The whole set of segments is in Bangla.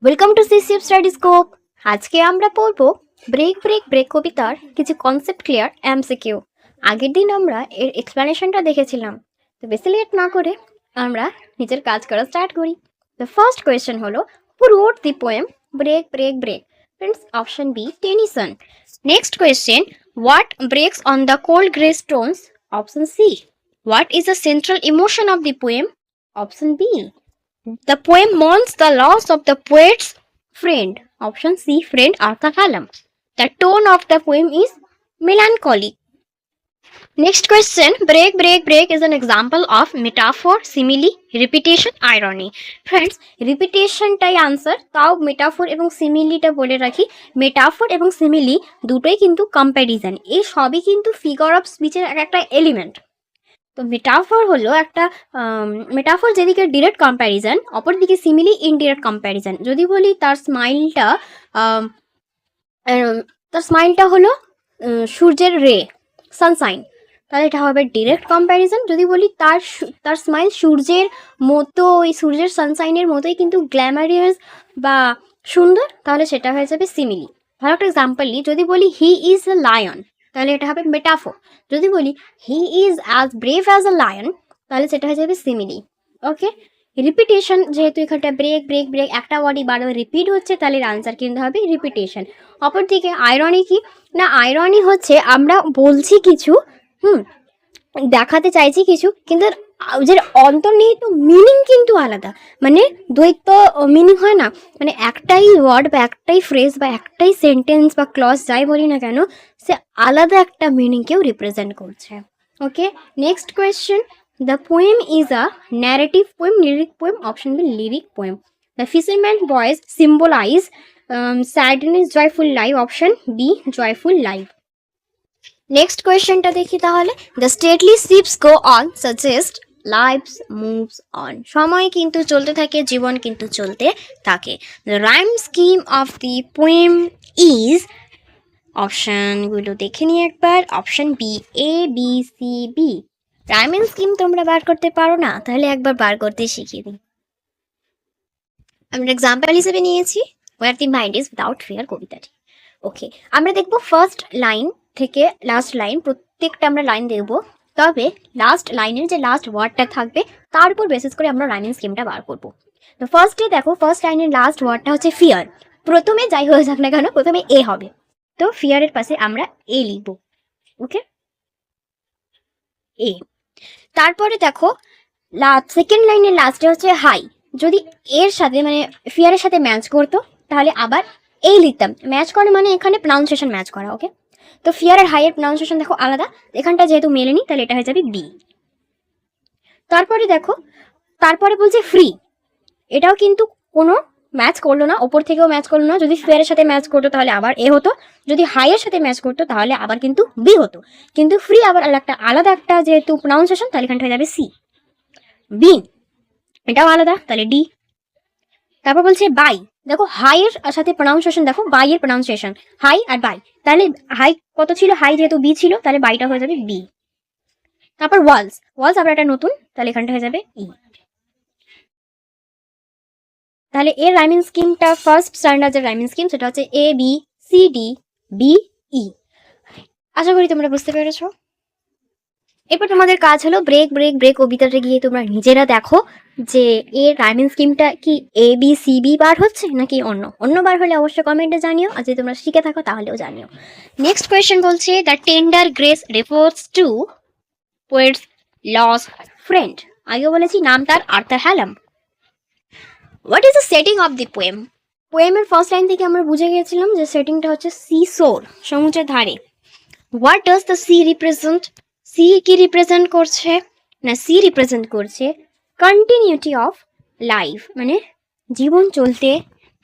Welcome to CCF study scope. আজকে আমরা পড়বো ব্রেক ব্রেক ব্রেক কবিতার কিছু কনসেপ্ট ক্লিয়ার এমসিকিউ। আগের দিন আমরা এর এক্সপ্লেনেশনটা দেখেছিলাম, তো বেশি লেট না করে আমরা নিজের কাজ করা স্টার্ট করি। দ্য ফার্স্ট কোয়েশ্চেন হলো, who wrote the poem break break break? Friends, option B Tennyson. Next question, what breaks on the cold grey stones? Option C. What is the central emotion of the poem? Option B. The poem mourns the loss of the poet's friend. Option C, friend Arthur Hallam. The tone of the poem is melancholy. Next question, break break break is an example of metaphor, simile, repetition, irony. Friends, repetition tie answer, তাও মেটাফোর এবং সিমিলিটা বলে রাখি। মেটাফোর এবং সিমিলি দুটোই কিন্তু কম্প্যারিজন, এই সবই কিন্তু ফিগার অফ স্পিচের একটা এলিমেন্ট। তো মেটাফর হলো একটা মেটাফর যেদিকে ডিরেক্ট কম্প্যারিজন, অপরদিকে সিমিলি ইনডিরেক্ট কম্প্যারিজন। যদি বলি তার স্মাইলটা হলো সূর্যের রে, সানসাইন, তাহলে এটা হবে ডিরেক্ট কম্প্যারিজন। যদি বলি তার স্মাইল সূর্যের মতো, ওই সূর্যের সানসাইনের মতোই কিন্তু গ্ল্যামারিয়াস বা সুন্দর, তাহলে সেটা হয়ে যাবে সিমিলি। ভালো একটা এক্সাম্পল নিই, যদি বলি হি ইজ এ লায়ন, তাহলে এটা হবে মেটাফোর। যদি বলি he is as brave as a lion, তাহলে সেটা হয়ে যাবে সিমিলি। ওকে, রিপিটেশন, যেহেতু এখানটা ব্রেক ব্রেক ব্রেক একটা ওয়ার্ডই বারবার রিপিট হচ্ছে, তাহলে আনসার কিন্তু হবে রিপিটেশন। অপরদিকে আয়রনি কি না, আয়রনি হচ্ছে আমরা বলছি কিছু, দেখাতে চাইছি কিছু, কিন্তু যে অন্তর্নিহিত মিনিং কিন্তু আলাদা। মানে দ্বৈত মিনিং হয় না, মানে একটাই ওয়ার্ড বা একটাই ফ্রেজ বা একটাই সেন্টেন্স বা ক্লজ যাই বলি না কেন, সে আলাদা একটা মিনিংকেও রিপ্রেজেন্ট করছে। Okay, next question, the poem is a narrative poem, lyric poem? Option B, lyric poem. The fisherman boys symbolise sadness, joyful life? Option B, joyful life. Next কোয়েশ্চেনটা দেখি তাহলে, the stately ships go on suggest life's moves on. সময় কিন্তু চলতে থাকে, জীবন কিন্তু চলতে থাকে। The rhyme scheme of the poem is, অপশনগুলো দেখে নিই একবার। Option B, A B C B. Rhyming scheme তোমরা বার করতে পারো না, তাহলে একবার বার করতে শিখিয়ে দিই। আমরা এক্সাম্পল হিসেবে নিয়েছি where the mind is without fear কবিতাটি। ওকে, আমরা দেখব ফার্স্ট লাইন থেকে লাস্ট লাইন, প্রত্যেকটা আমরা লাইন দেখব, তবে লাস্ট লাইনের যে লাস্ট ওয়ার্ডটা থাকবে তার উপর বেসিস করে আমরা রাইমিং স্কিমটা বার করবো। তো ফার্স্টে দেখো, ফার্স্ট লাইনের লাস্ট ওয়ার্ডটা হচ্ছে ফিয়ার। প্রথমে যাই হয়ে যাক না কেন, প্রথমে এ হবে, তো ফিয়ারের পাশে আমরা এ লিখব। ওকে, এ। তারপরে দেখো সেকেন্ড লাইনের লাস্টে হচ্ছে হাই। যদি এর সাথে মানে ফিয়ারের সাথে ম্যাচ করতো, তাহলে আবার এই লিখতাম। ম্যাচ করে মানে এখানে প্রনাউন্সিয়েশন ম্যাচ করা। ওকে, তো ফিয়ার আর হাইয়ের প্রনাউন্সিয়েশন দেখো আলাদা, এখানটা যেহেতু মেলেনি তাহলে এটা হয়ে যাবে বি। তারপরে দেখো, তারপরে বলছে ফ্রি, এটাও কিন্তু কোনো ম্যাচ করলো না, ওপর থেকেও ম্যাচ করলো না। যদি ফিয়ারের সাথে ম্যাচ করতো তাহলে আবার এ হতো, যদি হাইয়ের সাথে ম্যাচ করতো তাহলে আবার কিন্তু বি হতো। কিন্তু ফ্রি আবার একটা আলাদা একটা যেহেতু প্রনাউন্সিয়েশন, তাহলে এখানটা হয়ে যাবে সি। বিন, এটাও আলাদা, তাহলে ডি। তারপর বলছে বাই, দেখো হাই এর সাথে প্রনাউন্সিয়েশন, দেখো বাই এর প্রনাউন্সিয়েশন হাই আর বাই, তাহলে হাই কত ছিল, হাই যেহেতু বি ছিল, তাহলে বাইটা হয়ে যাবে বি। তারপর ওয়ালস, ওয়ালস আবার একটা নতুন, তাহলে এখানটা হয়ে যাবে ই। তাহলে এর রাইমিং স্কিমটা, ফার্স্ট স্ট্যান্ডার্ড যে রাইমিং স্কিম, সেটা হচ্ছে A B C D B E. আশা করি তোমরা বুঝতে পেরেছো। এরপর তোমাদের কাজ হলো ব্রেক ব্রেক ব্রেক কবিতাটা গিয়ে তোমরা নিজেরা দেখো যে এর রাইমিং স্কিমটা কি এ বি সি বি বার হচ্ছে নাকি অন্য অন্য বার হলে অবশ্যই কমেন্টে জানিও, আর যদি তোমরা শিখে থাকো তাহলেও জানিও। নেক্সট কোয়েশ্চেন বলছে, the tender grace refers to poet's lost friend. আগে বলেছি নাম তার Arthur Hallam. What is the setting of the poem? পোয়েমের ফার্স্ট লাইন থেকে আমরা বুঝে গিয়েছিলাম যে সেটিংটা হচ্ছে সি সোর, সমুদ্রের ধারে। What does the sea represent? Sea কি রিপ্রেজেন্ট করছে না, সি রিপ্রেজেন্ট করছে কন্টিনিউটি অফ লাইফ, মানে জীবন চলতে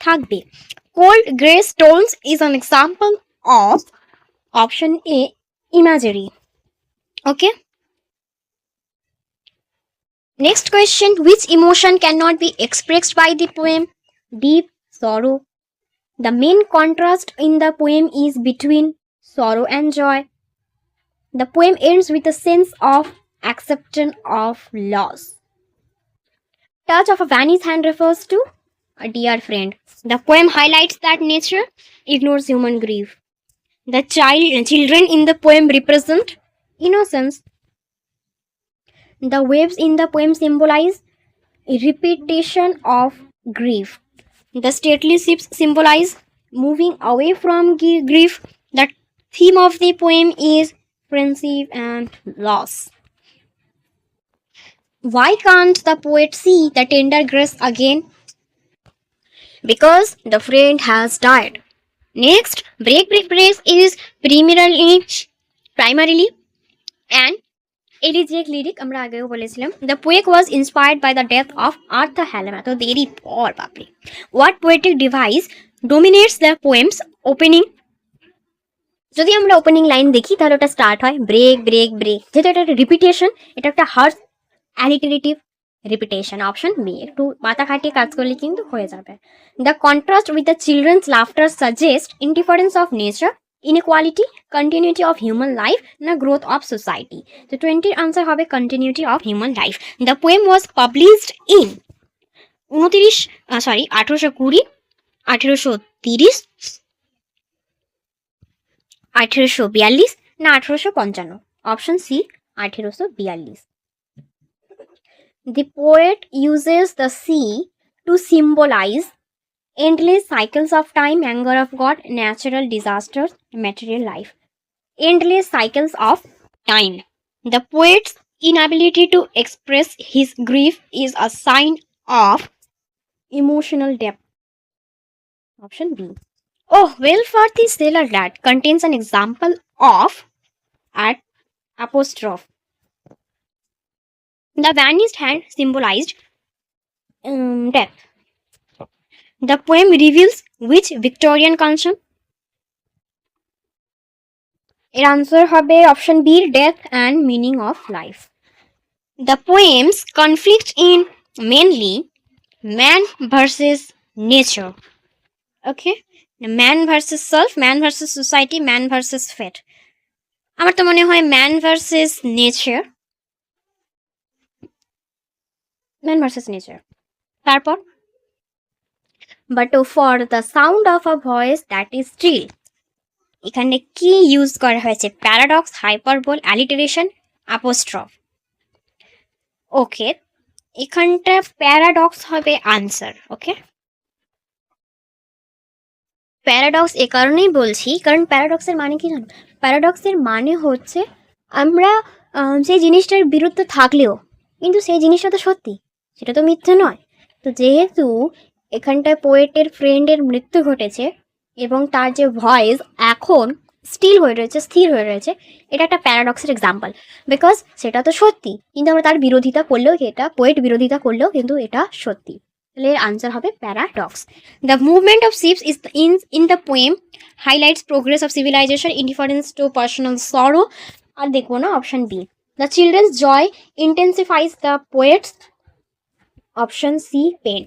থাকবে। Cold grey stones is an example of, option A, imagery. Okay, next question, which emotion can not be expressed by the poem? Deep sorrow. The main contrast in the poem is between sorrow and joy. The poem ends with a sense of acceptance of loss. Touch of a Vanny's hand refers to a dear friend. The poem highlights that nature ignores human grief. The children in the poem represent innocence. The waves in the poem symbolize repetition of grief. The stately ships symbolize moving away from grief. The theme of the poem is friendship and loss. Why can't the poet see the tender grace again? Because the friend has died. Next, break is primarily an elegiac lyric. আমরা আগেও বলেছিলাম। The poem was inspired by the death of Arthur Hallam. এত দেরি পর বাপরে। What poetic device dominates the poem's opening? যদি আমরা ওপেনিং লাইন দেখি তাহলে ওটা স্টার্ট হয় ব্রেক ব্রেক ব্রেক, যেহেতু এটা একটা রিপিটেশন, এটা একটা harsh alliterative repetition. Option B, একটু মাথা খাটিয়ে কাজ করলে কিন্তু হয়ে যাবে। The contrast with the children's laughter suggest indifference of nature, inequality, continuity of human life না গ্রোথ অফ সোসাইটি। তো 20-র আনসার হবে continuity of human life. The poem was published in 1820, 1830, 1842 না 1855। Option C 1842। The poet uses the sea to symbolize endless cycles of time, anger of God, natural disasters, material life. Endless cycles of time. The poet's inability to express his grief is a sign of emotional depth. Option B. Oh, Welfarthy Sailor Lad contains an example of at apostrophe. The vanished hand symbolized death. The poem reveals which Victorian concept? এর আনসার হবে option B, death and meaning of life. The poems conflict in mainly man versus nature. Okay, man versus self, man versus society, man versus fate. আমার তো মনে হয় man versus nature, man versus nature. তারপর but for the sound of a voice that is still, এখানে কি ইউজ করা হয়েছে? Paradox, hyperbole, alliteration, apostrophe. Okay, এখানটা প্যারাডক্স হবে আনসার। ওকে, প্যারাডক্স এ কারণেই বলছি কারণ প্যারাডক্সের মানে কি জানো? প্যারাডক্সের মানে হচ্ছে আমরা সেই জিনিসটার বিরুদ্ধে থাকলেও কিন্তু সেই জিনিসটা তো সত্যি, সেটা তো মিথ্যে নয়। তো যেহেতু এখানটায় পোয়েটের ফ্রেন্ডের মৃত্যু ঘটেছে এবং তার যে ভয়েস এখন স্টিল হয়ে রয়েছে, স্থির হয়ে রয়েছে, এটা একটা প্যারাডক্সের এক্সাম্পল। বিকজ সেটা তো সত্যি কিন্তু আমরা তার বিরোধিতা করলেও, এটা পোয়েট বিরোধিতা করলেও কিন্তু এটা সত্যি। তাহলে এর আনসার হবে paradox. The movement of ships is in the poem highlights progress of civilisation, indifference to personal sorrow. আর দেখবো না, option B. The children's joy intensifies the poet's. Option C, pain.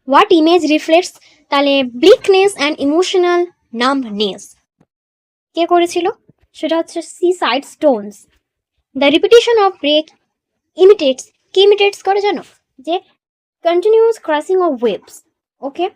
What image reflects তাহলে ব্লিকনেস অ্যান্ড ইমোশনাল নাম্বনেস। কে করেছিল? সেটা হচ্ছে sea side stones. The repetition of break imitates, কি ইমিটেটস করে জানো? যে continuous crashing of waves. Okay,